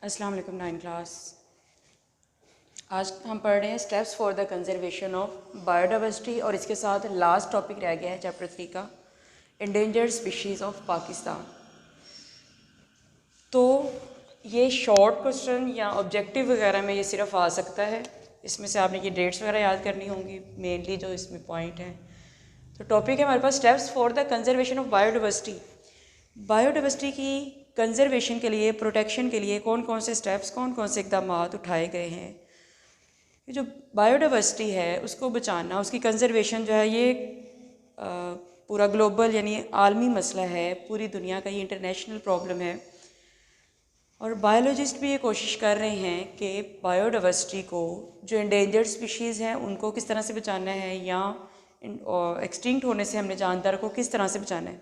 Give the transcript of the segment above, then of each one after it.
अस्सलाम वालेकुम 9 क्लास। आज हम पढ़ रहे हैं steps for the conservation of biodiversity और इसके साथ लास्ट टॉपिक रह गया है चैप्टर 3 का इंडेंजर्ड स्पीशीज़ ऑफ पाकिस्तान। तो ये शॉर्ट क्वेश्चन या ऑब्जेक्टिव वगैरह में ये सिर्फ आ सकता है। इसमें से आपने ये डेट्स वगैरह याद करनी होंगी मेनली जो इसमें पॉइंट हैं। तो टॉपिक है हमारे पास steps for the conservation of biodiversity. Biodiversity की कंजर्वेशन के लिए, प्रोटेक्शन के लिए कौन कौन से स्टेप्स, कौन कौन से इकदाम उठाए गए हैं। ये जो बायोडाइवर्सिटी है उसको बचाना, उसकी कंजर्वेशन जो है ये पूरा ग्लोबल यानी आलमी मसला है, पूरी दुनिया का ये इंटरनेशनल प्रॉब्लम है। और बायोलॉजिस्ट भी ये कोशिश कर रहे हैं कि बायोडाइवर्सिटी को जो इंडेंजर्ड स्पीशीज़ हैं उनको किस तरह से बचाना है या एक्सटिंक्ट होने से हमने जानदार को किस तरह से बचाना है।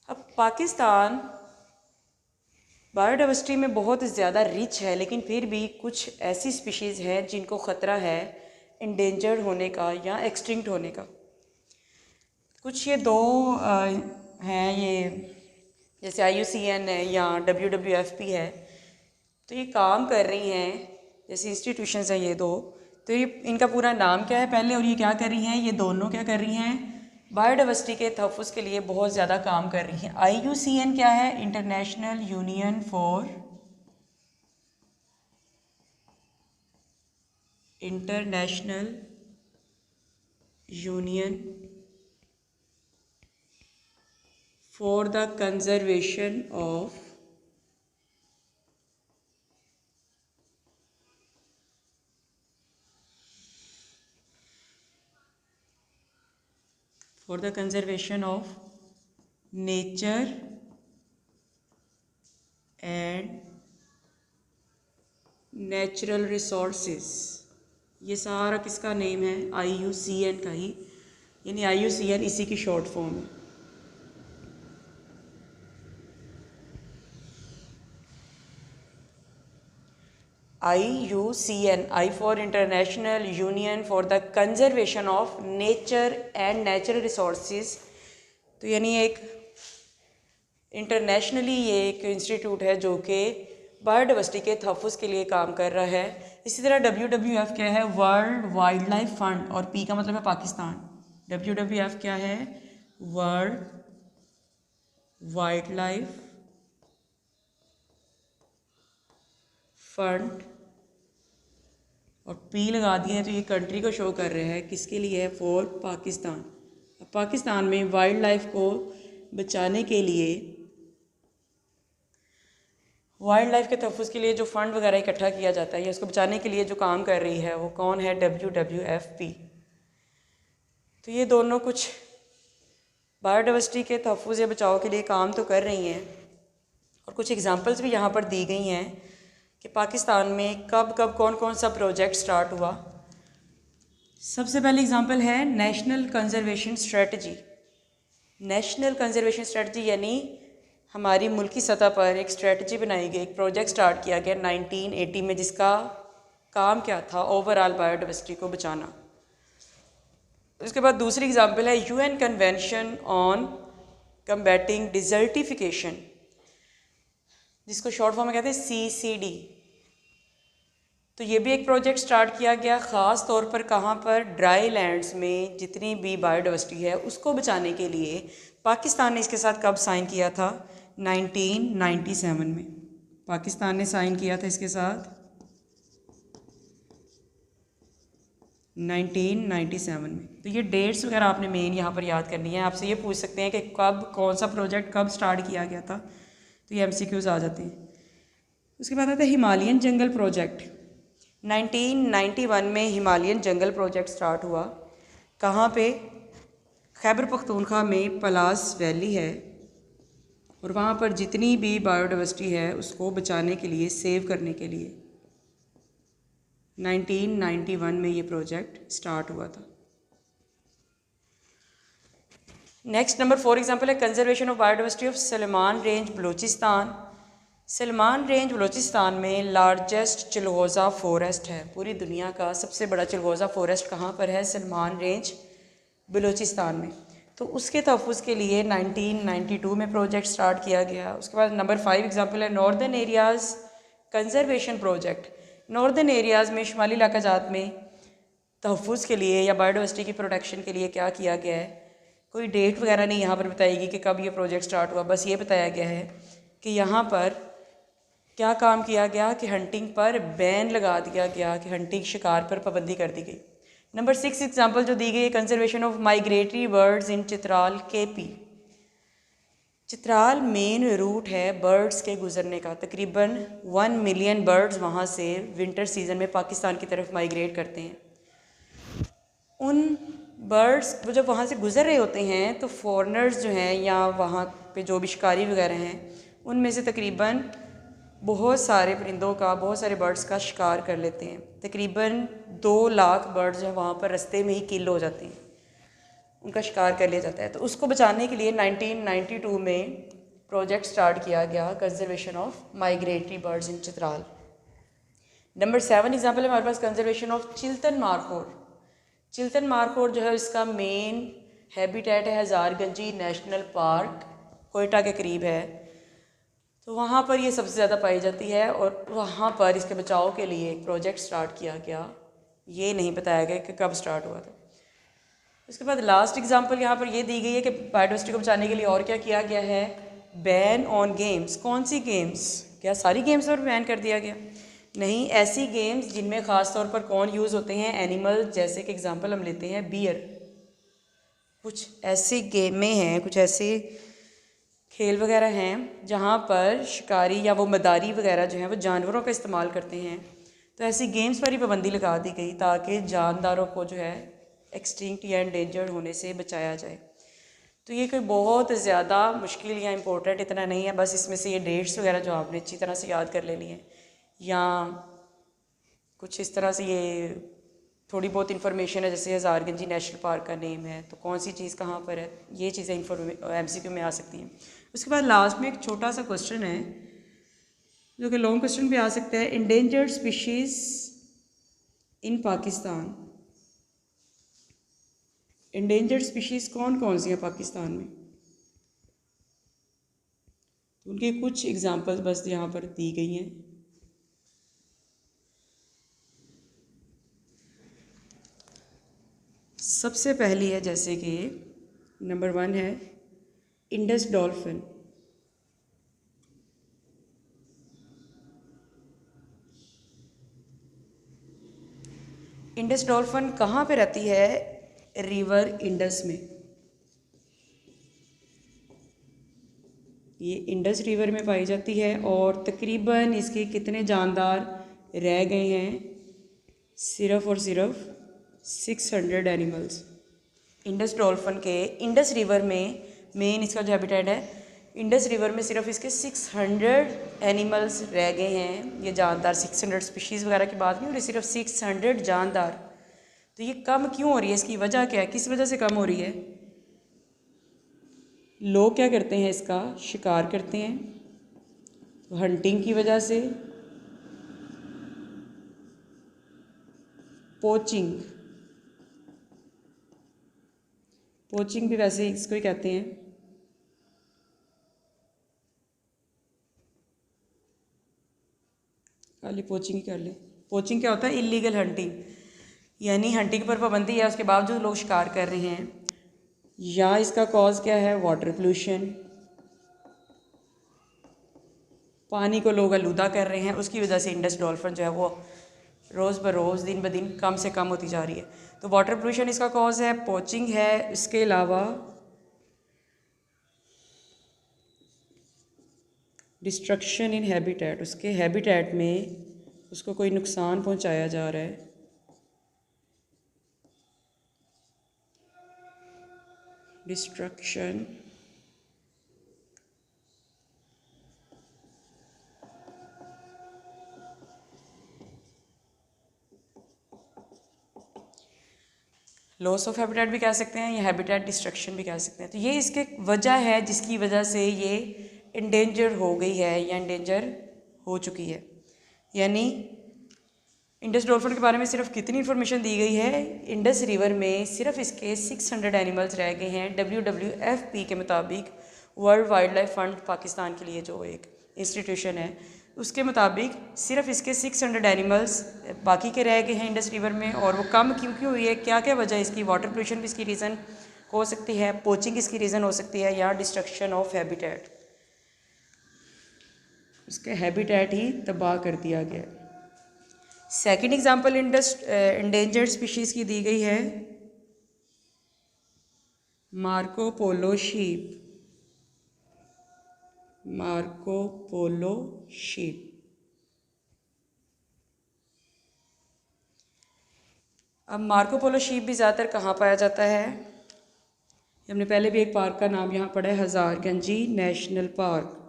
अब पाकिस्तान बायोडाइवर्सिटी में बहुत ज़्यादा रिच है, लेकिन फिर भी कुछ ऐसी स्पीशीज़ हैं जिनको ख़तरा है इंडेंजर्ड होने का या एक्सटिंक्ट होने का। कुछ ये दो हैं, ये जैसे IUCN है या WWF है, तो ये काम कर रही हैं जैसे इंस्टीट्यूशंस हैं ये दो। तो ये इनका पूरा नाम क्या है पहले, और ये क्या कर रही हैं, ये दोनों क्या कर रही हैं, बायोडाइवर्सिटी के तहफ़्फ़ुज़ के लिए बहुत ज़्यादा काम कर रही हैं। IUCN क्या है, international union for the conservation of nature and natural resources. ये सारा किसका नेम है, IUCN का ही, यानी IUCN इसी की शॉर्ट फॉर्म है। IUCN, I for international union for the conservation of nature and natural resources. तो यानी एक इंटरनेशनली ये एक इंस्टीट्यूट है जो कि बायोडाइवर्सिटी के तहफ़्फ़ुज़ के लिए काम कर रहा है। इसी तरह WWF क्या है, वर्ल्ड वाइल्ड लाइफ फंड, और P का मतलब है पाकिस्तान। WWF क्या है, वर्ल्ड वाइल्ड लाइफ फंड, और P लगा दिया है तो ये कंट्री को शो कर रहे हैं किसके लिए है, फॉर पाकिस्तान। अब पाकिस्तान में वाइल्ड लाइफ को बचाने के लिए, वाइल्ड लाइफ के तहफ़्फ़ुज़ के लिए जो फ़ंड वगैरह इकट्ठा किया जाता है या उसको बचाने के लिए जो काम कर रही है वो कौन है, WWF। तो ये दोनों कुछ बायोडाइवर्सिटी के तहफ़्फ़ुज़ या बचाव के लिए काम तो कर रही हैं, और कुछ एग्जांपल्स भी यहाँ पर दी गई हैं कि पाकिस्तान में कब कब कौन कौन सा प्रोजेक्ट स्टार्ट हुआ। सबसे पहले एग्जांपल है national conservation strategy. National conservation strategy यानी हमारी मुल्की सतह पर एक स्ट्रेटजी बनाई गई, एक प्रोजेक्ट स्टार्ट किया गया 1980 में, जिसका काम क्या था, ओवरऑल बायोडाइवर्सिटी को बचाना। उसके बाद दूसरी एग्जांपल है UN convention on combating desertification, जिसको शॉर्ट फॉर्म में कहते हैं CCD। तो ये भी एक प्रोजेक्ट स्टार्ट किया गया ख़ास तौर पर कहाँ पर, ड्राई लैंड्स में जितनी भी बायोडाइवर्सिटी है उसको बचाने के लिए। पाकिस्तान ने इसके साथ कब साइन किया था, 1997 में पाकिस्तान ने साइन किया था इसके साथ 1997 में। तो ये डेट्स वगैरह आपने मेन यहाँ पर याद करनी है। आपसे ये पूछ सकते हैं कि कब कौन सा प्रोजेक्ट कब स्टार्ट किया गया था, तो ये MCQs आ जाते हैं। उसके बाद आता है हिमालयन जंगल प्रोजेक्ट। 1991 में हिमालयन जंगल प्रोजेक्ट स्टार्ट हुआ। कहाँ पे, खैबर पख्तूनख्वा में पलास वैली है, और वहाँ पर जितनी भी बायोडाइवर्सिटी है उसको बचाने के लिए, सेव करने के लिए 1991 में ये प्रोजेक्ट स्टार्ट हुआ था। नेक्स्ट नंबर 4 एग्जांपल है conservation of biodiversity of Salman range Balochistan. Salman range Balochistan में लार्जेस्ट चिलगोज़ा फॉरेस्ट है, पूरी दुनिया का सबसे बड़ा चिलगोज़ा फॉरेस्ट कहाँ पर है, सलमान रेंज बलूचिस्तान में। तो उसके तहफ़्फ़ुज़ के लिए 1992 में प्रोजेक्ट स्टार्ट किया गया। उसके बाद नंबर 5 एग्जांपल है northern areas conservation project. Northern areas में शुमाली इलाका जात में तहफ़्फ़ुज़ के लिए या बायोडाइवर्सिटी की प्रोटेक्शन के लिए क्या किया गया है। कोई डेट वगैरह नहीं यहाँ पर बताएगी कि कब ये प्रोजेक्ट स्टार्ट हुआ, बस ये बताया गया है कि यहाँ पर क्या काम किया गया कि हंटिंग पर बैन लगा दिया गया, कि हंटिंग शिकार पर पाबंदी कर दी गई। नंबर 6 एग्जांपल जो दी गई है conservation of migratory birds in Chitral KP. Chitral main route है बर्ड्स के गुजरने का। तकरीबन 1 मिलियन बर्ड्स वहाँ से विंटर सीजन में पाकिस्तान की तरफ माइग्रेट करते हैं। उन बर्ड्स वो जब वहाँ से गुज़र रहे होते हैं तो फॉरेनर्स जो हैं या वहाँ पे जो भी शिकारी वगैरह हैं उनमें से तकरीबन बहुत सारे परिंदों का, बहुत सारे बर्ड्स का शिकार कर लेते हैं। तकरीबन 2 लाख बर्ड्स जो हैं वहाँ पर रास्ते में ही किल हो जाते हैं, उनका शिकार कर लिया जाता है। तो उसको बचाने के लिए 1992 में प्रोजेक्ट स्टार्ट किया गया conservation of migratory birds in Chitral. Number 7 example है हमारे पास conservation of Chiltan markhor. Chiltan markhor जो है इसका मेन हैबिटेट है हज़ारगंजी नेशनल पार्क, कोयटा के करीब है। तो वहाँ पर ये सबसे ज़्यादा पाई जाती है और वहाँ पर इसके बचाव के लिए एक प्रोजेक्ट स्टार्ट किया गया। ये नहीं बताया गया कि कब स्टार्ट हुआ था। उसके बाद लास्ट एग्जांपल यहाँ पर ये दी गई है कि बायोडाइवर्सिटी को बचाने के लिए और क्या किया गया है। Ban on games. कौन सी गेम्स? क्या सारी गेम्स पर बैन कर दिया गया? नहीं, ऐसी गेम्स जिनमें ख़ास तौर पर कौन यूज़ होते हैं, एनिमल। जैसे कि एग्जांपल हम लेते हैं बियर। कुछ ऐसी गेमें हैं, कुछ ऐसे खेल वगैरह हैं जहाँ पर शिकारी या वो मदारी वगैरह जो हैं वो जानवरों का इस्तेमाल करते हैं। तो ऐसी गेम्स पर ही पाबंदी लगा दी गई ताकि जानदारों को जो है एक्सटिंक्ट या एंडेंजर्ड होने से बचाया जाए। तो ये कोई बहुत ज़्यादा मुश्किल या इम्पोर्टेंट इतना नहीं है, बस इसमें से ये डेट्स वगैरह जो आपने अच्छी तरह से याद कर लेनी है या कुछ इस तरह से ये थोड़ी बहुत इन्फॉर्मेशन है। जैसे हज़ारगंजी नेशनल पार्क का नेम है तो कौन सी चीज़ कहाँ पर है, ये चीज़ें MCQ में आ सकती हैं। उसके बाद लास्ट में एक छोटा सा क्वेश्चन है जो कि लॉन्ग क्वेश्चन भी आ सकता है। इंडेंजर्ड स्पीशीज़ इन पाकिस्तान। इंडेंजर्ड स्पीशीज़ कौन कौन सी हैं पाकिस्तान में? तो उनके कुछ एग्जांपल्स बस यहाँ पर दी गई हैं। सबसे पहली है जैसे कि नंबर 1 है इंडस डॉल्फिन। इंडस डॉल्फिन कहाँ पे रहती है? रिवर इंडस में। ये इंडस रिवर में पाई जाती है और तकरीबन इसके कितने जानदार रह गए हैं? सिर्फ और सिर्फ 600 एनिमल्स। इंडस डॉल्फिन के इंडस रिवर में मेन इसका जो हैबिटेट है, इंडस रिवर में सिर्फ इसके 600 एनिमल्स रह गए हैं। ये जानदार 600 स्पीशीज़ वगैरह की बात नहीं हो रही, सिर्फ 600 जानदार। तो ये कम क्यों हो रही है? इसकी वजह क्या है? किस वजह से कम हो रही है? लोग क्या करते हैं? इसका शिकार करते हैं। तो हंटिंग की वजह से, पोचिंग, पोचिंग भी वैसे इसको ही कहते हैं। खाली पोचिंग ही कर ले। पोचिंग क्या होता है? इलीगल हंटिंग, यानी हंटिंग पर पाबंदी है उसके बावजूद लोग शिकार कर रहे हैं। या इसका कॉज क्या है? वाटर पोल्यूशन, पानी को लोग आलूदा कर रहे हैं, उसकी वजह से इंडस डॉल्फिन जो है वो रोज़ बरोज़ दिन ब दिन कम से कम होती जा रही है। तो वाटर पोल्यूशन इसका कॉज है, पोचिंग है। इसके अलावा डिस्ट्रक्शन इन हैबिटेट, उसके हैबिटेट में उसको कोई नुकसान पहुंचाया जा रहा है। डिस्ट्रक्शन लॉस ऑफ हैबिटेट भी कह सकते हैं या हैबिटेट डिस्ट्रक्शन भी कह सकते हैं। तो ये इसके वजह है जिसकी वजह से ये इंडेंजर हो गई है या इंडेंजर हो चुकी है। यानी इंडस डॉल्फिन के बारे में सिर्फ कितनी इन्फॉर्मेशन दी गई है? इंडस रिवर में सिर्फ इसके 600 एनिमल्स रह गए हैं। WWFP के मुताबिक, world wild life fund Pakistan के लिए जो एक इंस्टीट्यूशन है, उसके मुताबिक सिर्फ इसके 600 एनिमल्स बाकी के रह गए हैं इंडस रिवर में। और वो कम क्यों क्यों हुई है, क्या क्या वजह इसकी? वाटर पोल्यूशन भी इसकी रीज़न हो सकती है, पोचिंग इसकी रीज़न हो सकती है, या डिस्ट्रक्शन ऑफ हैबिटेट, उसके हैबिटेट ही तबाह कर दिया गया। सेकंड एग्जांपल इंडेंजर्ड स्पीशीज़ की दी गई है, Marco Polo sheep. Marco Polo sheep. अब मार्को पोलो शीप भी ज़्यादातर कहाँ पाया जाता है? हमने पहले भी एक पार्क का नाम यहाँ पढ़ा है, हज़ारगंजी नेशनल पार्क।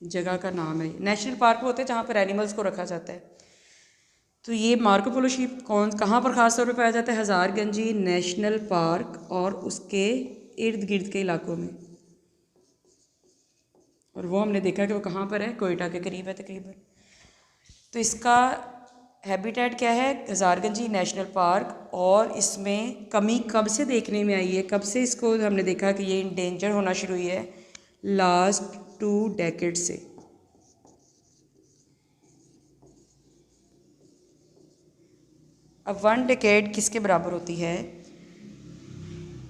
जगह का नाम है। नेशनल पार्क वो होते हैं जहाँ पर एनिमल्स को रखा जाता है। तो ये मार्को पोलो शीप कहाँ पर ख़ास तौर पे पाया जाता है? हज़ारगंजी नेशनल पार्क और उसके इर्द गिर्द के इलाकों में। और वो हमने देखा कि वो कहाँ पर है, कोयटा के करीब है तकरीबन। तो इसका हैबिटेट क्या है? हज़ारगंजी नेशनल पार्क। और इसमें कमी कब से देखने में आई है, कब से इसको हमने देखा कि ये इंडेंजर होना शुरू हुई है? लास्ट 2 डेकेड से। अब 1 डेकेड किसके बराबर होती है?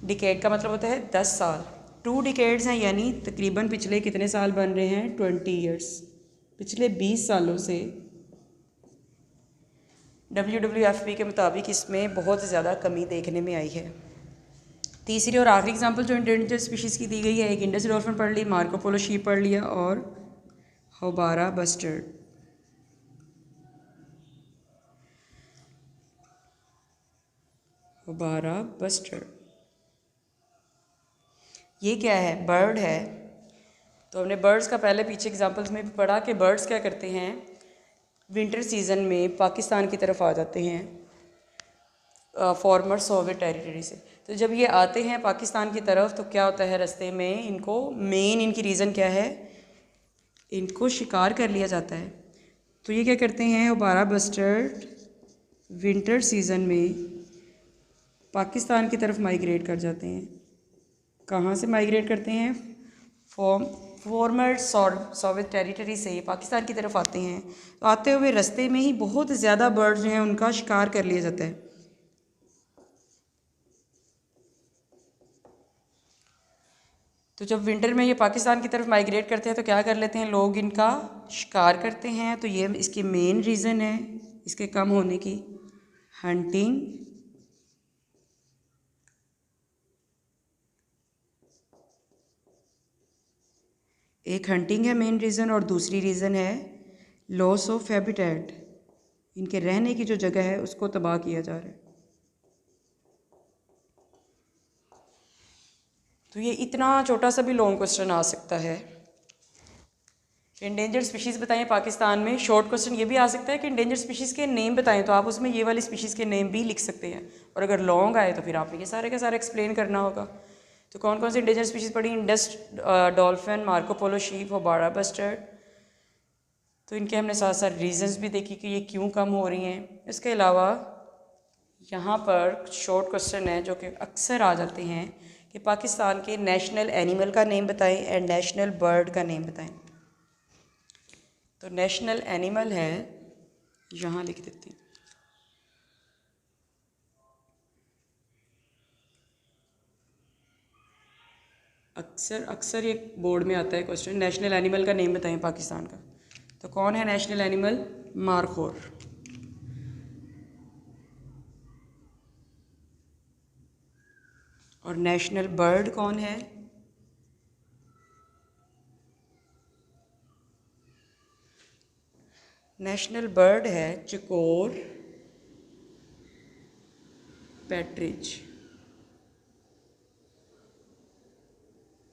डिकेड का मतलब होता है 10 साल। 2 डिकेड्स हैं, यानी तकरीबन पिछले कितने साल बन रहे हैं? 20 ईयर्स। पिछले 20 सालों से WWFP के मुताबिक इसमें बहुत ज़्यादा कमी देखने में आई है। तीसरी और आखिरी एग्जांपल जो इंडेंजर स्पीशीज़ की दी गई है, एक इंडस डॉल्फिन पढ़ ली, मार्को पोलो शीप पढ़ लिया, और होबारा बस्टर्ड। होबारा बस्टर्ड ये क्या है? बर्ड है। तो हमने बर्ड्स का पहले पीछे एग्जांपल्स में भी पढ़ा कि बर्ड्स क्या करते हैं, विंटर सीज़न में पाकिस्तान की तरफ आ जाते हैं फॉर्मर सोवियत टेरिटरी से। तो जब ये आते हैं पाकिस्तान की तरफ तो क्या होता है, रास्ते में इनको मेन इनकी रीज़न क्या है? इनको शिकार कर लिया जाता है। तो ये क्या करते हैं, होबारा बस्टर्ड विंटर सीज़न में पाकिस्तान की तरफ माइग्रेट कर जाते हैं। कहाँ से माइग्रेट करते हैं? फॉर्मर सोवियत टेरिटरी से पाकिस्तान की तरफ आते हैं। तो आते हुए रास्ते में ही बहुत ज़्यादा बर्ड्स जो हैं उनका शिकार कर लिया जाता है। तो जब विंटर में ये पाकिस्तान की तरफ माइग्रेट करते हैं तो क्या कर लेते हैं लोग, इनका शिकार करते हैं। तो ये इसकी मेन रीज़न है इसके कम होने की, हंटिंग। एक हंटिंग है मेन रीज़न, और दूसरी रीज़न है लॉस ऑफ हैबिटेट। इनके रहने की जो जगह है उसको तबाह किया जा रहा है। तो ये इतना छोटा सा भी लॉन्ग क्वेश्चन आ सकता है। इंडेंजर्ड स्पीशीज़ बताएं पाकिस्तान में। शॉर्ट क्वेश्चन ये भी आ सकता है कि इंडेंजर्ड स्पीशीज़ के नेम बताएं, तो आप उसमें ये वाली स्पीशीज़ के नेम भी लिख सकते हैं। और अगर लॉन्ग आए तो फिर आपने ये सारे का सारा एक्सप्लेन करना होगा। तो कौन कौन सी इंडेंजर्ड स्पीशीज़ पढ़ी? Indus dolphin, Marco Polo sheep, houbara bustard. तो इनके हमने साथ साथ रीजंस भी देखी कि ये क्यों कम हो रही हैं। इसके अलावा यहाँ पर शॉर्ट क्वेश्चन है जो कि अक्सर आ जाते हैं कि पाकिस्तान के नेशनल एनिमल का नेम बताएं एंड नेशनल बर्ड का नेम बताएं। तो नेशनल एनिमल है, यहाँ लिख देती हूँ, अक्सर ये बोर्ड में आता है क्वेश्चन, नेशनल एनिमल का नेम बताएं पाकिस्तान का। तो कौन है नेशनल एनिमल? मारखोर। और नेशनल बर्ड कौन है? नेशनल बर्ड है चकोर पैट्रिज,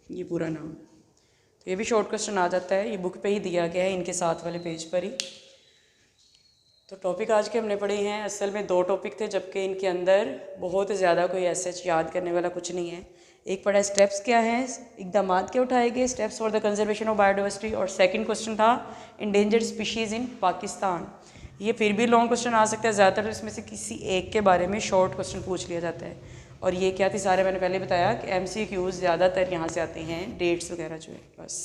ये पूरा नाम। तो ये भी शॉर्ट क्वेश्चन आ जाता है, ये बुक पे ही दिया गया है, इनके साथ वाले पेज पर ही। तो टॉपिक आज के हमने पढ़े हैं, असल में 2 टॉपिक थे, जबकि इनके अंदर बहुत ज़्यादा कोई ऐसे याद करने वाला कुछ नहीं है। एक पढ़ा स्टेप्स क्या हैं, इकदाम क्या उठाए गए, steps for the conservation of biodiversity, और सेकंड क्वेश्चन था इंडेंजर्ड स्पीशीज़ इन पाकिस्तान। ये फिर भी लॉन्ग क्वेश्चन आ सकता है, ज़्यादातर इसमें से किसी एक के बारे में शॉर्ट क्वेश्चन पूछ लिया जाता है। और ये क्या थी सारे मैंने पहले बताया कि MCQs ज़्यादातर यहाँ से आते हैं, डेट्स वगैरह जो है बस।